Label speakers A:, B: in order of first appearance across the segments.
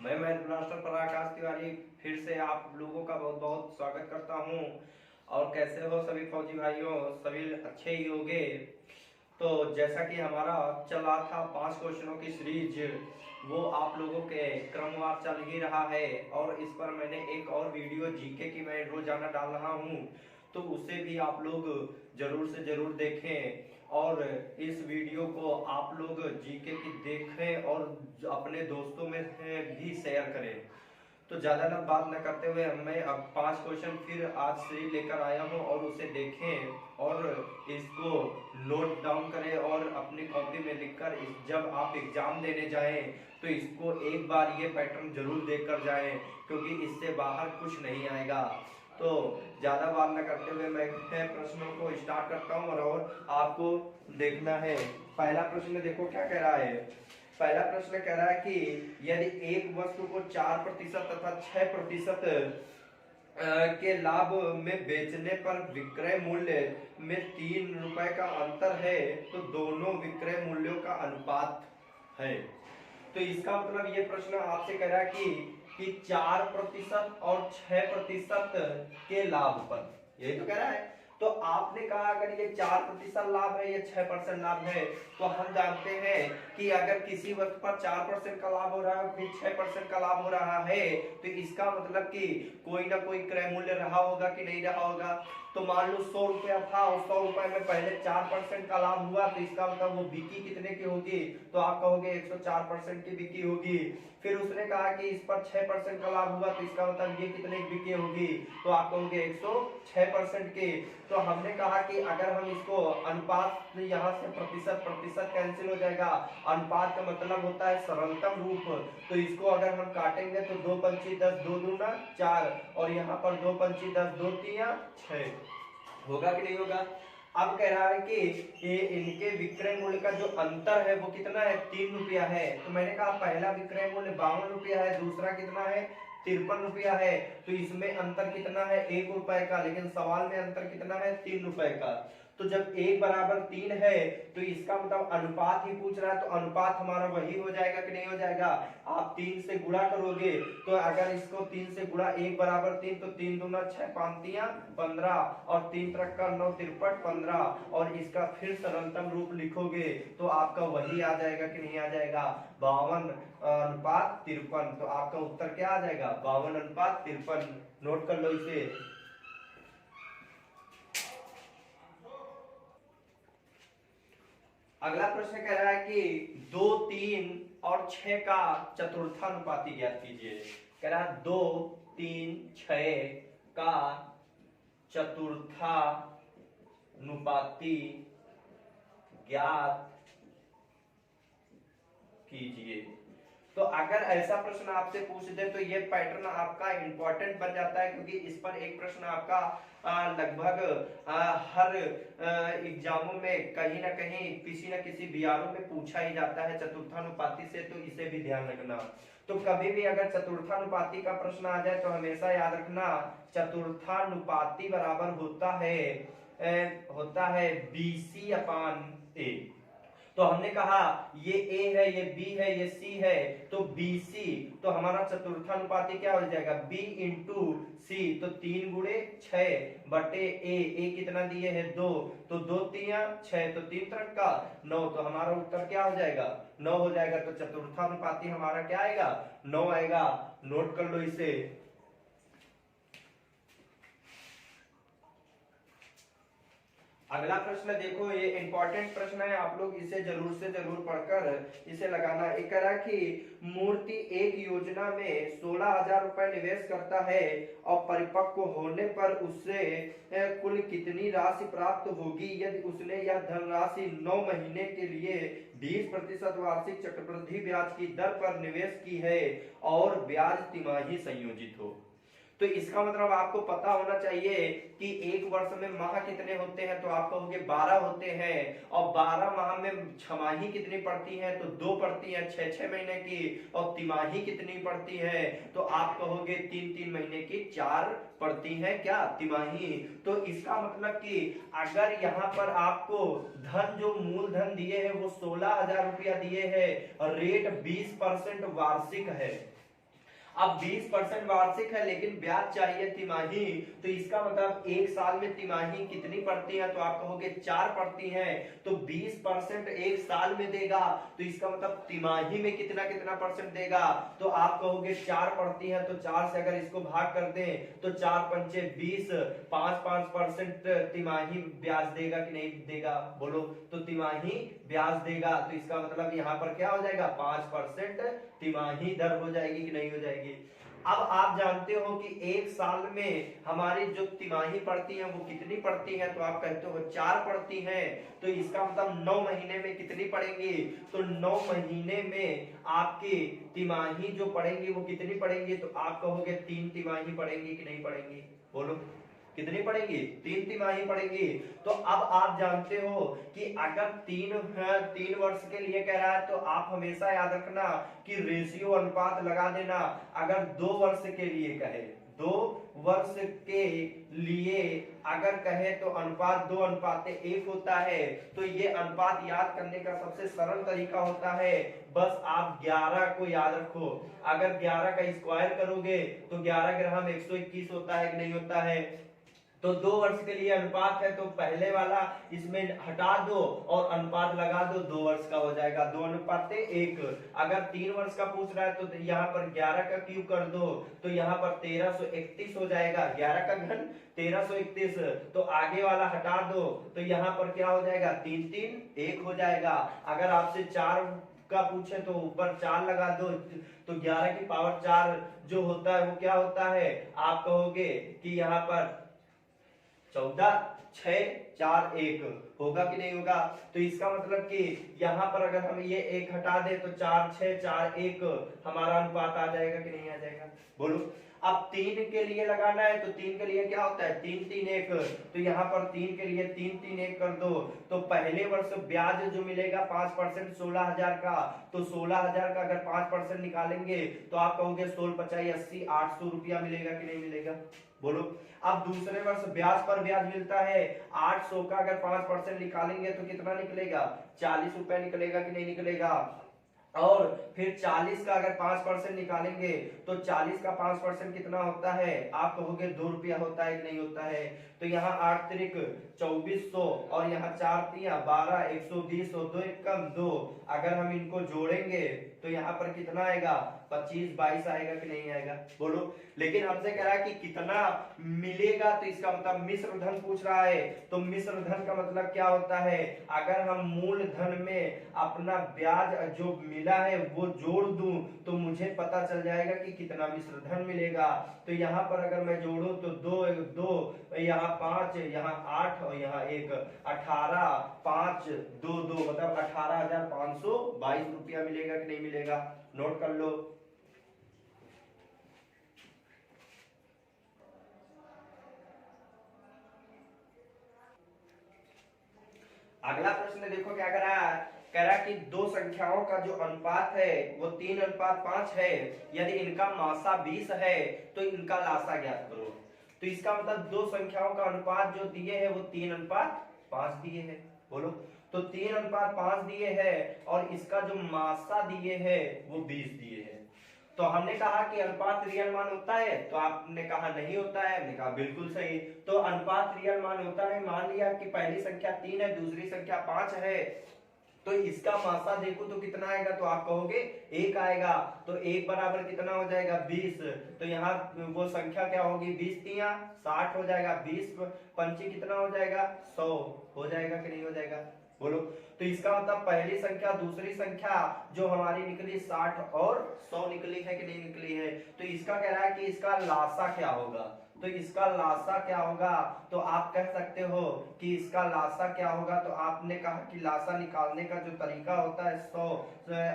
A: मैं math blaster पराकाश Tiwari फिर से आप लोगों का बहुत बहुत स्वागत करता हूं। और कैसे हो सभी फौजी भाइयों, सभी अच्छे ही होंगे। तो जैसा कि हमारा चल रहा था 5 क्वेश्चनों की सीरीज, वो आप लोगों के क्रमवार चल ही रहा है। और इस पर मैंने एक और वीडियो जीके की मैं रोजाना डाल रहा हूँ, तो उसे भी आप लोग जरूर से जरूर देखें। और इस वीडियो को आप लोग जीके की देखें और अपने दोस्तों में भी शेयर करें। तो ज्यादा ना बात न करते हुए मैं अब 5 क्वेश्चन फिर आज से लेकर आया हूँ, और उसे देखें और इसको नोट डाउन करें और अपनी कॉपी में लिखकर जब आप एग्जाम देने जाएं तो इसको एक बार ये पैटर्न जरूर देख कर जाएं, क्योंकि इससे बाहर कुछ नहीं आएगा। तो ज्यादा बात न करते हुए मैं प्रश्नों को स्टार्ट करता हूँ और आपको देखना है। पहला प्रश्न देखो क्या कह रहा है। पहला प्रश्न कह रहा है कि यदि एक वस्तु को 4% तथा 6% के लाभ में बेचने पर विक्रय मूल्य में 3 रुपए का अंतर है, तो दोनों विक्रय मूल्यों का अनुपात है। तो इसका मतलब ये प्रश्न आपसे कह रहा है कि 4% और 6% के लाभ पर, यही तो कह रहा है। तो आपने कहा अगर ये 4% लाभ है, ये 6% लाभ है, तो हम जानते हैं कि अगर किसी वक्त पर 4% का लाभ हो रहा है फिर 6% का लाभ हो रहा है, तो इसका मतलब कि कोई ना कोई क्रय मूल्य रहा होगा कि नहीं रहा होगा। तो मान लो 100 रुपया था और 100 रुपए में पहले 4% का लाभ हुआ, तो इसका मतलब वो बिकी कितने की होगी, तो आप कहोगे 104% की बिकी होगी। फिर उसने कहा कि इस पर 6% का लाभ हुआ, तो इसका मतलब ये कितने की बिकी होगी, तो आप कहोगे 106% की। तो हमने कहा कि अगर हम इसको अनुपात, यहाँ से प्रतिशत प्रतिशत कैंसिल हो जाएगा। अनुपात का मतलब होता है सरलतम रूप। तो इसको अगर हम काटेंगे तो 2 पंची 10, 2 दूना 4, और यहाँ पर 2 पंची 10, 2 तिया 6, होगा कि नहीं होगा। अब कह रहा है कि ये इनके विक्रय मूल्य का जो अंतर है वो कितना है, 3 रुपया है। तो मैंने कहा पहला विक्रय मूल्य 52 रुपया है, दूसरा कितना है 53 रुपया है। तो इसमें अंतर कितना है, 1 रुपए का, लेकिन सवाल में अंतर कितना है, 3 रुपए का। तो जब 1 बराबर 3 है तो इसका मतलब अनुपात ही पूछ रहा है, तो अनुपात हमारा वही हो जाएगा कि नहीं हो जाएगा। आप 3 से गुणा करोगे, तो अगर इसको 3 से गुणा 1 बराबर 3, तो 3 दूना 6, 5 तिया 15, और 3 तरक का 9, 53 15, और इसका फिर सरलतम रूप लिखोगे तो आपका वही आ जाएगा कि नहीं आ जाएगा, 52:53। तो आपका उत्तर क्या आ जाएगा, 52:53। नोट कर लो इसे। अगला प्रश्न कह रहा है कि 2, 3 और 6 का चतुर्थानुपाती ज्ञात कीजिए। कह रहा है 2, 3, 6 का चतुर्थानुपाती ज्ञात कीजिए। तो अगर ऐसा प्रश्न आपसे पूछ दे तो ये पैटर्न आपका इंपॉर्टेंट बन जाता है, क्योंकि इस पर एक प्रश्न आपका लगभग हर एग्जामों में कहीं ना कहीं किसी न किसी बीआरओ में पूछा ही जाता है चतुर्थानुपाती से, तो इसे भी ध्यान रखना। तो कभी भी अगर चतुर्थानुपाती का प्रश्न आ जाए तो हमेशा याद रखना चतुर्थानुपाती बराबर होता है BC/A। तो हमने कहा ये ए है, ये बी है, ये सी है, तो BC, तो हमारा चतुर्थानुपाती क्या हो जाएगा, B इंटू सी। तो 3 × 6 ए कितना दिए है 2, तो 2 तिया 6, तो 3 तरक का 9, तो हमारा उत्तर क्या हो जाएगा, 9 हो जाएगा। तो चतुर्थानुपाती हमारा क्या आएगा, 9 आएगा। नोट कर लो इसे। अगला प्रश्न देखो, ये इंपॉर्टेंट प्रश्न है, आप लोग इसे जरूर से जरूर पढ़कर इसे लगाना। एक कह रहा कि मूर्ति एक योजना में 16,000 रुपए निवेश करता है और परिपक्व होने पर उससे कुल कितनी राशि प्राप्त होगी यदि उसने यह धनराशि 9 महीने के लिए 20% वार्षिक चक्रवृद्धि ब्याज की दर पर निवेश की है और ब्याज तिमाही संयोजित हो। तो इसका मतलब आपको पता होना चाहिए कि एक वर्ष में माह कितने होते हैं, तो आप कहोगे 12 होते हैं, और 12 माह में छमाही कितनी पड़ती है, तो 2 पड़ती है 6-6 महीने की, और तिमाही कितनी पड़ती है, तो आप कहोगे 3-3 महीने की 4 पड़ती है क्या, तिमाही। तो इसका मतलब कि अगर यहाँ पर आपको धन जो मूलधन दिए है वो 16,000 रुपया दिए है और रेट 20% वार्षिक है, अब 20% वार्षिक है लेकिन ब्याज चाहिए तिमाही, तो इसका मतलब एक साल में तिमाही कितनी पड़ती है, तो आप कहोगे 4 पड़ती है। तो 20% एक साल में देगा, तो इसका मतलब तिमाही में कितना कितना परसेंट देगा, तो आप कहोगे 4 पड़ती है, तो 4 से अगर इसको भाग कर दें तो 4 पंचे 20, 5% तिमाही ब्याज देगा कि नहीं देगा, बोलो। तो तिमाही ब्याज देगा, तो इसका मतलब यहाँ पर क्या हो जाएगा, 5% तिमाही दर हो जाएगी कि नहीं हो जाएगी। अब आप जानते हो कि एक साल में हमारी जो तिमाही पड़ती है वो कितनी पड़ती है, तो आप कहते हो 4 पड़ती है, तो इसका मतलब 9 महीने में कितनी पड़ेंगी, तो 9 महीने में आपकी तिमाही जो पड़ेंगी वो कितनी पड़ेंगी, तो आप कहोगे 3 तिमाही पड़ेंगी कि नहीं पड़ेंगी, बोलो कितनी पड़ेंगी, 3 तिमाही पड़ेगी। तो अब आप जानते हो कि अगर 3 वर्ष के लिए कह रहा है तो आप हमेशा याद रखना कि रेशियो अनुपात लगा देना। अगर 2 वर्ष के लिए कहे, 2 वर्ष के लिए अगर कहे तो अनुपात 2:1 होता है, तो ये अनुपात याद करने का सबसे सरल तरीका होता है, बस आप 11 को याद रखो। अगर 11 का स्क्वायर करोगे तो 11 ग्राम 121 होता है कि नहीं होता है। तो 2 वर्ष के लिए अनुपात है, तो पहले वाला इसमें हटा दो और अनुपात लगा दो, 2 वर्ष का हो जाएगा 2:1। अगर 3 वर्ष का पूछ रहा है तो यहाँ पर 11 का क्यूब कर दो, तो यहाँ पर 1331 हो जाएगा, 11 का घन 1331। तो आगे वाला हटा दो, तो यहाँ पर क्या हो जाएगा, 3 3 1 हो जाएगा। अगर आपसे 4 का पूछे तो ऊपर 4 लगा दो, तो 11 की पावर 4 जो होता है वो क्या होता है, आप कहोगे कि यहाँ पर 14 6 4 1 होगा कि नहीं होगा। तो इसका मतलब कि यहाँ पर अगर हम ये 1 हटा दे तो 4 6 4 1 हमारा अनुपात आ जाएगा कि नहीं आ जाएगा, बोलो। अब 3 के लिए लगाना है, तो 3 के लिए क्या होता है, 3 3 1, तो यहाँ पर 3 के लिए 3 3 1 कर दो, तो पहले वर्ष ब्याज जो मिलेगा 5% 16,000 का, तो 16,000 का अगर 5% निकालेंगे तो आप कहोगे 16 50 80 800 रुपया मिलेगा कि नहीं मिलेगा, बोलो। अब दूसरे वर्ष ब्याज पर ब्याज मिलता है 800 का, अगर 5% निकालेंगे तो कितना निकलेगा, 40 रुपया निकलेगा कि नहीं निकलेगा। और फिर 40 का अगर 5% निकालेंगे तो 40 का 5% कितना होता है, आप कहोगे 2 रुपया होता है कि नहीं होता है। तो यहाँ 8 त्रिक 2400 और यहाँ 4 तिया 12 120 और 2 एकम 2, अगर हम इनको जोड़ेंगे तो यहाँ पर कितना आएगा, 25 22 आएगा कि नहीं आएगा, बोलो। लेकिन हमसे कह रहा है कि कितना मिलेगा, तो इसका मतलब मिश्र धन पूछ रहा है। तो मिश्र धन का मतलब क्या होता है, अगर हम मूल धन में अपना ब्याज जो मिला है वो जोड़ दूं तो मुझे पता चल जाएगा कि कितना मिश्र धन मिलेगा। तो यहाँ पर अगर मैं जोड़ूं तो 2 2 यहाँ 5 यहाँ 8 और यहाँ 1 18 5 2 2 मतलब 18,522 रुपया मिलेगा कि नहीं मिलेगा, नोट कर लो। अगला प्रश्न देखो क्या कह रहा है, कह रहा है कि 2 संख्याओं का जो अनुपात है वो 3:5 है, यदि इनका मासा 20 है तो इनका लासा ज्ञात करो। तो इसका मतलब 2 संख्याओं का अनुपात जो दिए है वो 3:5 दिए है, बोलो। तो 3:5 दिए है और इसका जो मासा दिए है वो 20 दिए है। तो हमने कहा कि अनुपात रियल मान होता है, तो आपने कहा नहीं होता है, हमने कहा बिल्कुल सही। तो अनुपात रियल मान होता है, मान लिया कि पहली संख्या 3 है दूसरी संख्या 5 है, तो इसका मासा देखो तो कितना आएगा, तो आप कहोगे 1 आएगा। तो 1 बराबर कितना हो जाएगा, 20। तो यहाँ वो संख्या क्या होगी, 20 तिया 60 हो जाएगा, 20 पंची कितना हो जाएगा, 100 हो जाएगा कि नहीं हो जाएगा, बोलो। तो इसका मतलब पहली संख्या दूसरी संख्या जो हमारी निकली 60 और 100 निकली है कि नहीं निकली है। तो इसका कह रहा है कि इसका लासा क्या होगा, तो इसका लासा क्या होगा, तो आप कह सकते हो कि इसका लासा क्या होगा। तो आपने कहा कि लासा निकालने का जो तरीका होता है 100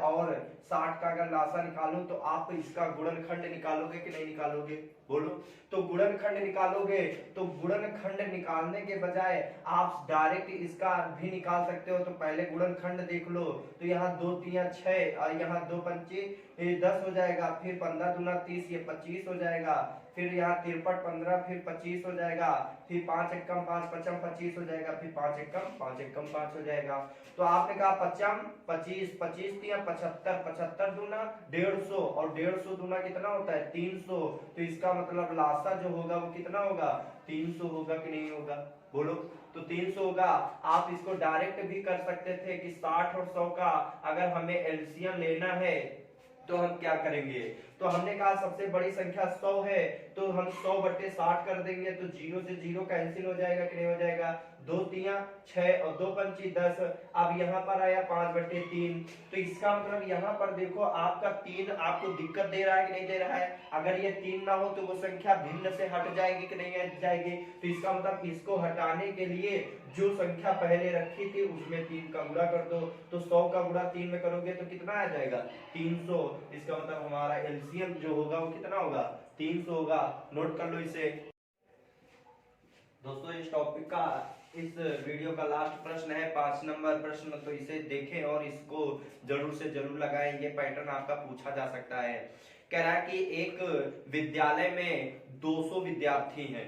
A: और 60 का अगर लासा निकालूं तो आप इसका गुणनखंड निकालोगे कि नहीं निकालोगे, बोलो। तो गुणनखंड निकालोगे, तो गुणनखंड निकालने के बजाय आप डायरेक्ट इसका भी निकाल सकते हो। तो पहले गुणनखंड देख लो, तो यहाँ 2 तिया 6 और यहाँ 2 पंचे ये 10 हो जाएगा, फिर 15 दूना 30, ये 25 हो जाएगा, फिर यहाँ 53 15, फिर 25 हो जाएगा, फिर 5 एकम 5 पचम 25 हो जाएगा, फिर 5 एकम 5 एकम 5 हो जाएगा। तो आपने कहा पचम 25, 25 दिया 75, 75 दूना 150, और 150 दूना कितना होता है 300। तो इसका मतलब लासा जो होगा वो कितना होगा 300 होगा कि नहीं होगा, बोलो। तो 300 होगा। आप इसको डायरेक्ट भी कर सकते थे कि 60 और 100 का अगर हमें एलसीएम लेना है तो हम क्या करेंगे। तो हमने कहा सबसे बड़ी संख्या 100 है, तो हम 100/60 कर देंगे, तो 0 से 0 कैंसिल हो जाएगा कि नहीं हो जाएगा। 2 तिया 6 और 2 पंची 10। अब यहाँ पर आया 5/3। तो इसका मतलब यहाँ पर देखो आपका 3 आपको दिक्कत दे रहा है कि नहीं दे रहा है। अगर ये 3 ना हो तो वो संख्या भिन्न से हट जाएगी कि नहीं हट जाएगी। तो इसका मतलब इसको हटाने के लिए जो संख्या पहले रखी थी उसमें 3 का गुणा कर दो। तो 100 का गुणा 3 में करोगे तो कितना आ जाएगा 300। इसका मतलब हमारा एलसीएम जो होगा वो कितना होगा 300 होगा। नोट कर लो इसे। दोस्तों इस टॉपिक का इस वीडियो का लास्ट प्रश्न है 5 नंबर प्रश्न, तो इसे देखें और इसको जरूर से जरूर लगाएं। ये पैटर्न आपका पूछा जा सकता है। कह रहा है कि एक विद्यालय में 200 विद्यार्थी हैं,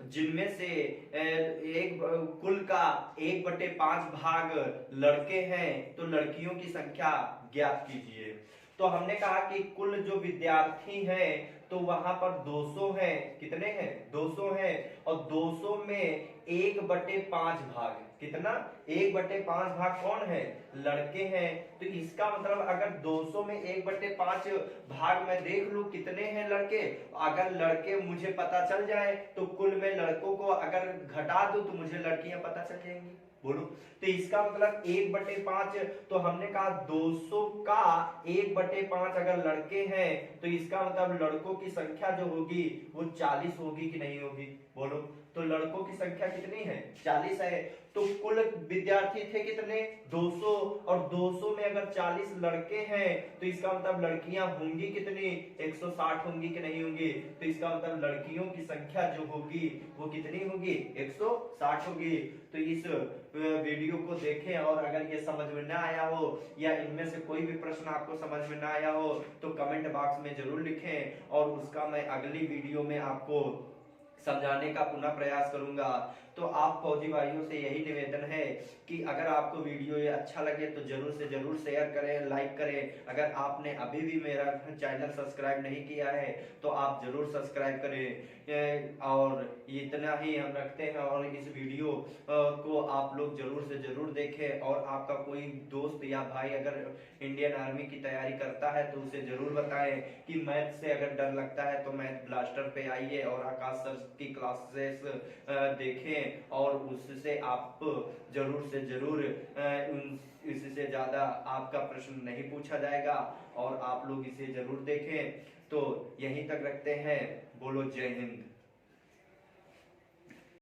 A: जिनमें से एक कुल का 1/5 भाग लड़के हैं, तो लड़कियों की संख्या ज्ञात कीजिए। तो हमने कहा कि कुल जो विद्यार्थी हैं तो वहां पर 200 हैं, कितने हैं 200 हैं, और 200 में 1/5 भाग कितना 1/5 भाग कौन है लड़के हैं। तो इसका मतलब अगर 200 में 1/5 भाग में देख लूं कितने हैं लड़के, अगर लड़के मुझे पता चल जाए तो कुल में लड़कों को अगर घटा दूं तो मुझे लड़कियां पता चल जाएंगी, बोलो। तो इसका मतलब 1/5, तो हमने कहा 200 का 1/5 अगर लड़के हैं तो इसका मतलब लड़कों की संख्या जो होगी वो 40 होगी कि नहीं होगी, बोलो। तो लड़कों की संख्या कितनी है 40 है। तो कुल विद्यार्थी थे कितने 200, और 200 में अगर 40 लड़के हैं तो इसका मतलब लड़कियां होंगी कितनी 160 होंगी कि नहीं होंगी। तो इसका मतलब लड़कियों की संख्या जो होगी वो कितनी होगी 160 होगी। तो इस वीडियो को देखें और अगर ये समझ में ना आया हो या इनमें से कोई भी प्रश्न आपको समझ में ना आया हो तो कमेंट बॉक्स में जरूर लिखें, और उसका मैं अगली वीडियो में आपको समझाने का पुनः प्रयास करूंगा। तो आप फौजी भाइयों से यही निवेदन है कि अगर आपको वीडियो ये अच्छा लगे तो जरूर से जरूर शेयर करें, लाइक करें। अगर आपने अभी भी मेरा चैनल सब्सक्राइब नहीं किया है तो आप जरूर सब्सक्राइब करें। और इतना ही हम रखते हैं, और इस वीडियो को आप लोग जरूर से जरूर देखें, और आपका कोई दोस्त या भाई अगर इंडियन आर्मी की तैयारी करता है तो उसे जरूर बताएं कि मैथ से अगर डर लगता है तो मैथ ब्लास्टर पे आइए और आकाश सर की क्लासेस देखें, और उससे आप जरूर से जरूर इससे ज्यादा आपका प्रश्न नहीं पूछा जाएगा, और आप लोग इसे जरूर देखें। तो यहीं तक रखते हैं। बोलो जय हिंद।